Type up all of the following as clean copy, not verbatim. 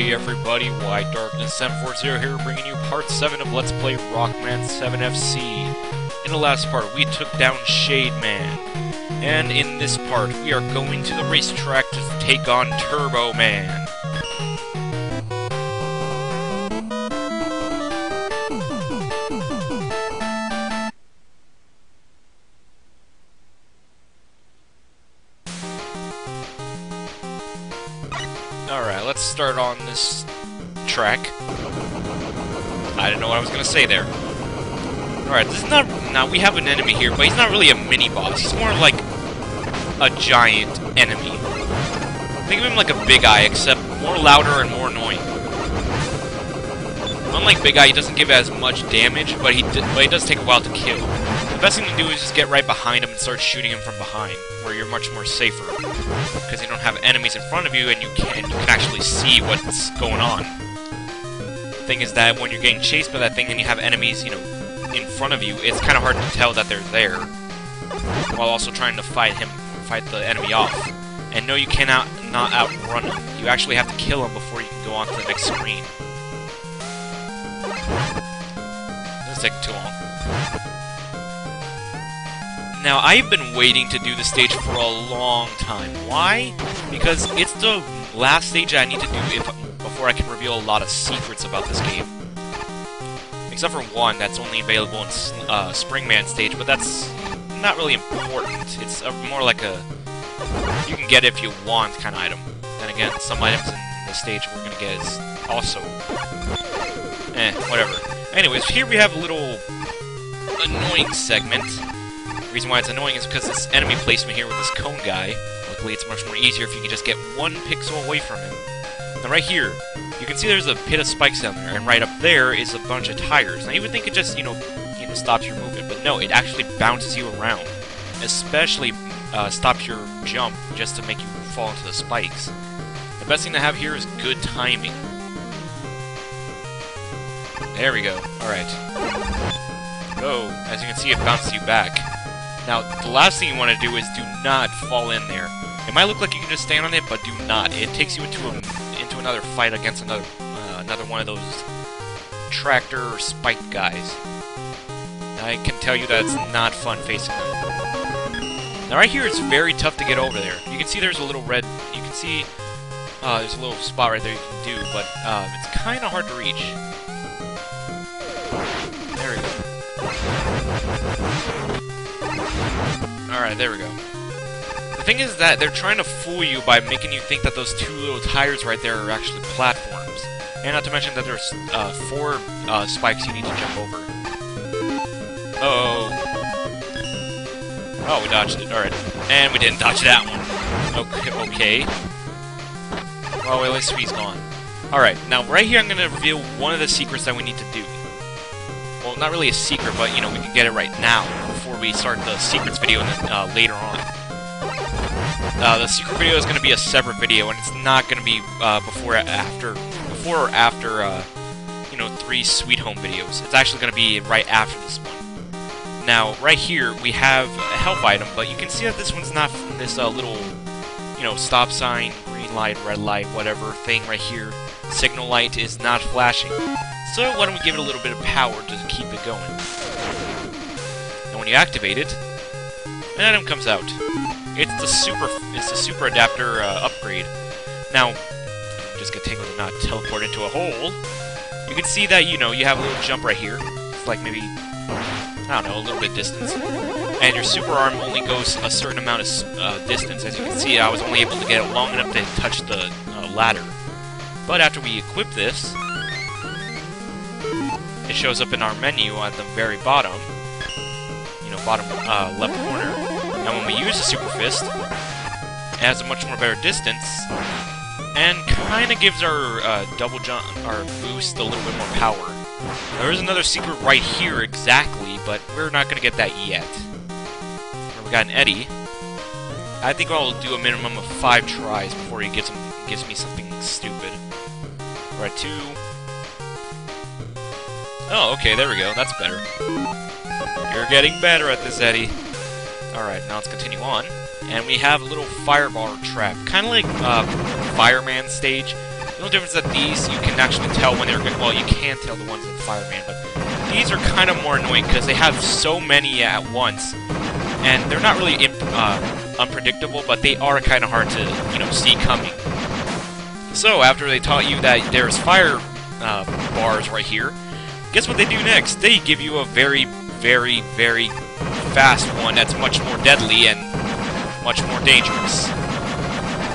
Hey everybody, White Darkness 740 here, bringing you part 7 of Let's Play Rockman 7 FC. In the last part, we took down Shade Man, and in this part, we are going to the racetrack to take on Turbo Man. Alright, let's start on this track. I didn't know what I was gonna say there. Alright, this is not... Now, we have an enemy here, but he's not really a mini-boss. He's more like a giant enemy. Think of him like a Big Eye, except more louder and more annoying. Unlike Big Eye, he doesn't give as much damage, but he does take a while to kill. The best thing to do is just get right behind him and start shooting him from behind, where you're much more safer. Because you don't have enemies in front of you, and you can actually see what's going on. The thing is that when you're getting chased by that thing and you have enemies, you know, in front of you, it's kind of hard to tell that they're there, while also trying to fight the enemy off. And no, you cannot not outrun him. You actually have to kill him before you can go on to the next screen. This is taking too long. Now, I've been waiting to do this stage for a long time. Why? Because it's the last stage I need to do before I can reveal a lot of secrets about this game. Except for one that's only available in Springman stage, but that's not really important. It's more like a you can get it if you want kind of item. Then again, some items in this stage we're gonna get is also whatever. Anyways, here we have a little annoying segment. The reason why it's annoying is because this enemy placement here with this cone guy. Luckily, it's much more easier if you can just get one pixel away from him. Now, right here, you can see there's a pit of spikes down there, and right up there is a bunch of tires. Now, you would think it just, you know, stops your movement, but no, it actually bounces you around. Especially stops your jump just to make you fall into the spikes. The best thing to have here is good timing. There we go. Alright. Oh, as you can see, it bounces you back. Now, the last thing you want to do is do not fall in there. It might look like you can just stand on it, but do not. It takes you into another fight against another one of those tractor or spike guys. I can tell you that it's not fun facing them. Now, right here, it's very tough to get over there. You can see there's a little red... You can see there's a little spot right there you can do, but it's kind of hard to reach. There we go. Alright, there we go. The thing is that they're trying to fool you by making you think that those two little tires right there are actually platforms. And not to mention that there's 4 spikes you need to jump over. Uh-oh. Oh, we dodged it. Alright. And we didn't dodge that one. Okay. Well, at least he's gone. Alright, now right here I'm going to reveal one of the secrets that we need to do. Well, not really a secret, but, you know, we can get it right now, before we start the secrets video later on. The secret video is going to be a separate video, and it's not going to be before or after, you know, 3 Sweet Home videos. It's actually going to be right after this one. Now, right here, we have a health item, but you can see that this one's not this little, you know, stop sign, green light, red light, whatever thing right here. Signal light is not flashing. So why don't we give it a little bit of power to keep it going. And when you activate it, an item comes out. It's the super adapter upgrade. Now, just get tangled and not teleport into a hole. You can see that, you know, you have a little jump right here. It's like maybe, I don't know, a little bit distance. And your super arm only goes a certain amount of distance. As you can see, I was only able to get it long enough to touch the ladder. But after we equip this, it shows up in our menu at the very bottom. You know, bottom left corner. And when we use the Super Fist, it has a much more better distance, and kind of gives our double jump, our boost, a little bit more power. There is another secret right here exactly, but we're not going to get that yet. We got an Eddie. I think I'll do a minimum of 5 tries before he gives me something stupid. We're at 2. Oh, okay, there we go. That's better. You're getting better at this, Eddie. Alright, now let's continue on. And we have a little fireball trap. Kind of like Fireman stage. The only difference is that these, you can actually tell when they're good. Well, you can tell the ones in Fireman, but these are kind of more annoying because they have so many at once. And they're not really unpredictable, but they are kind of hard to, you know, see coming. So, after they taught you that there's fire bars right here, guess what they do next? They give you a very, very, very fast one that's much more deadly and much more dangerous.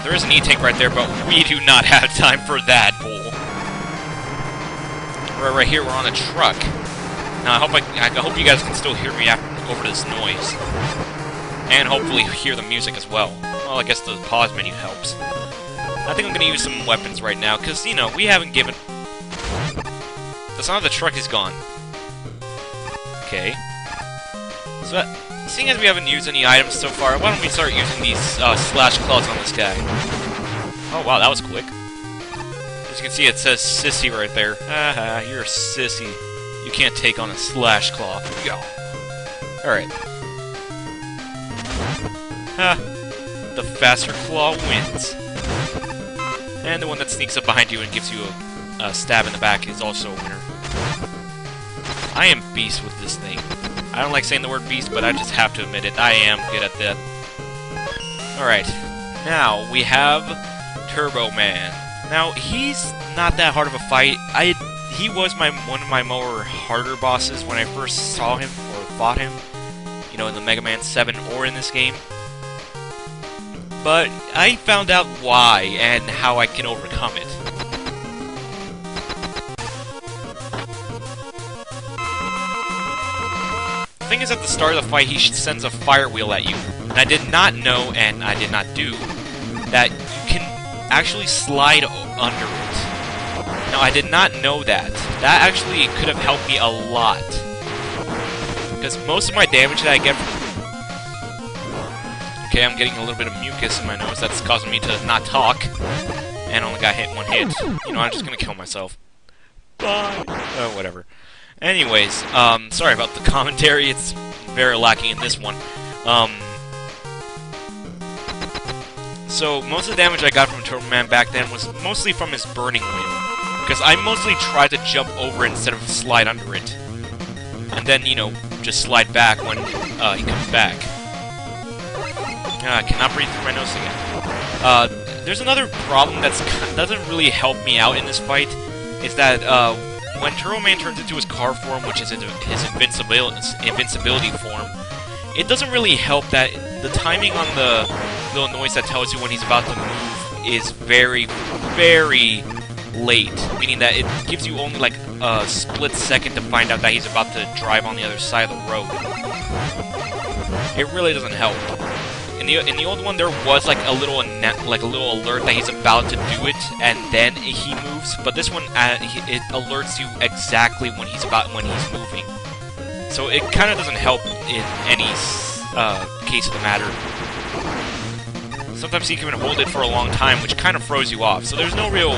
There is an E-tank right there, but we do not have time for that, bull. Right here, we're on a truck. Now, I hope you guys can still hear me over this noise. And hopefully hear the music as well. Well, I guess the pause menu helps. I think I'm going to use some weapons right now, because, you know, we haven't given... The sound of the truck is gone. Okay. So, seeing as we haven't used any items so far, why don't we start using these slash claws on this guy? Oh, wow, that was quick. As you can see, it says sissy right there. Haha, you're a sissy. You can't take on a slash claw. Go. Alright. Ha! The faster claw wins. And the one that sneaks up behind you and gives you a stab in the back is also a winner. I am beast with this thing. I don't like saying the word beast, but I just have to admit it. I am good at that. Alright. Now, we have Turbo Man. Now, he's not that hard of a fight. He was one of my more harder bosses when I first saw him, or fought him. You know, in the Mega Man 7 or in this game. But I found out why and how I can overcome it. The thing is, at the start of the fight, he sends a fire wheel at you. And I did not know, and I did not do, that you can actually slide under it. Now, I did not know that. That actually could have helped me a lot. Because most of my damage that I get from... Okay, I'm getting a little bit of mucus in my nose. That's causing me to not talk. And only got hit one hit. You know, I'm just gonna kill myself. Bye! Oh, whatever. Anyways, sorry about the commentary. It's very lacking in this one. So, most of the damage I got from Turbo Man back then was mostly from his burning wheel. Because I mostly tried to jump over it instead of slide under it. And then, you know, just slide back when he comes back. I cannot breathe through my nose again. There's another problem that doesn't really help me out in this fight, is that when Turbo Man turns into his car form, which is his invincibility form, it doesn't really help that the timing on the little noise that tells you when he's about to move is very, very late, meaning that it gives you only like a split second to find out that he's about to drive on the other side of the road. It really doesn't help. In the old one, there was like a little alert that he's about to do it, and then he moves. But this one, it alerts you exactly when he's moving. So it kind of doesn't help in any case of the matter. Sometimes he can hold it for a long time, which kind of throws you off. So there's no real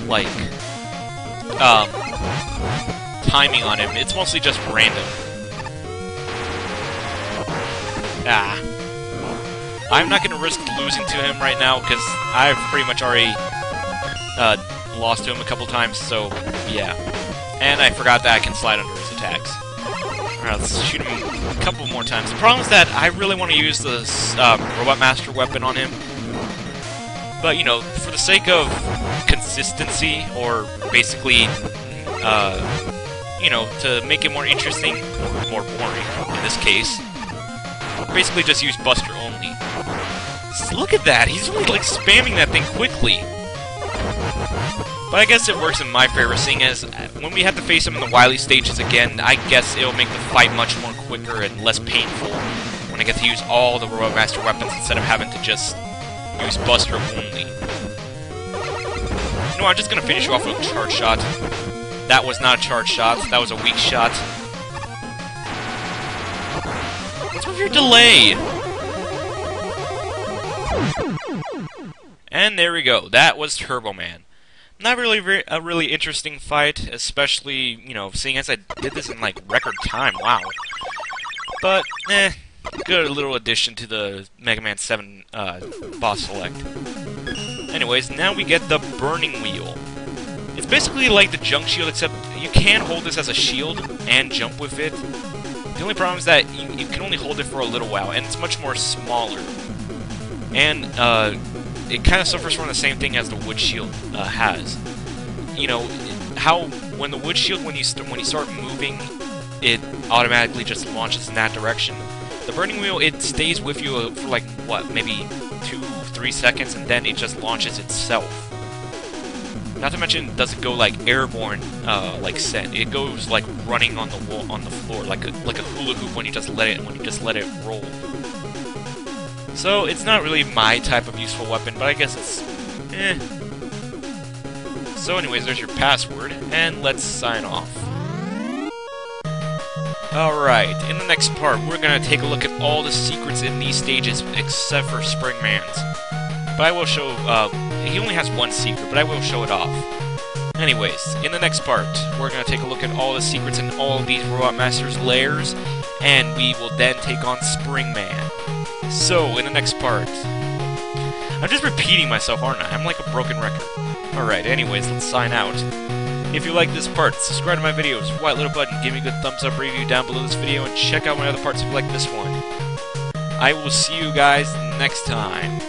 like timing on him. It's mostly just random. I'm not going to risk losing to him right now, because I've pretty much already lost to him a couple times, so yeah. And I forgot that I can slide under his attacks. Alright, let's shoot him a couple more times. The problem is that I really want to use the Robot Master weapon on him. But, you know, for the sake of consistency, or basically, you know, to make it more interesting, or more boring in this case, basically just use Buster only. Look at that! He's only, like, spamming that thing quickly! But I guess it works in my favor, seeing as when we have to face him in the Wily stages again, I guess it'll make the fight much more quicker and less painful when I get to use all the Robot Master weapons instead of having to just use Buster only. You know, I'm just gonna finish you off with a charge shot. That was not a charge shot, that was a weak shot. What's with your delay? And there we go. That was Turbo Man. Not really a really interesting fight, especially, you know, seeing as I did this in, like, record time. Wow. But, good little addition to the Mega Man 7 boss select. Anyways, now we get the Burning Wheel. It's basically like the junk shield, except you can hold this as a shield and jump with it. The only problem is that you can only hold it for a little while, and it's much more smaller. And it kind of suffers from the same thing as the wood shield has. You know, how when the wood shield, when you start moving, it automatically just launches in that direction. The burning wheel, it stays with you for like, what, maybe 2-3 seconds, and then it just launches itself. Not to mention, it doesn't go like airborne, like Sen. It goes like running on the wall, on the floor, like a hula hoop when you just let it roll. So it's not really my type of useful weapon, but I guess it's So anyways, there's your password, and let's sign off. Alright, in the next part, we're gonna take a look at all the secrets in these stages, except for Springman's. But I will show, he only has one secret, but I will show it off. Anyways, in the next part, we're gonna take a look at all the secrets in all of these Robot Masters lairs, and we will then take on Springman. So, in the next part... I'm just repeating myself, aren't I? I'm like a broken record. Alright, anyways, let's sign out. If you like this part, subscribe to my videos, white little button, give me a good thumbs up review down below this video, and check out my other parts if you like this one. I will see you guys next time.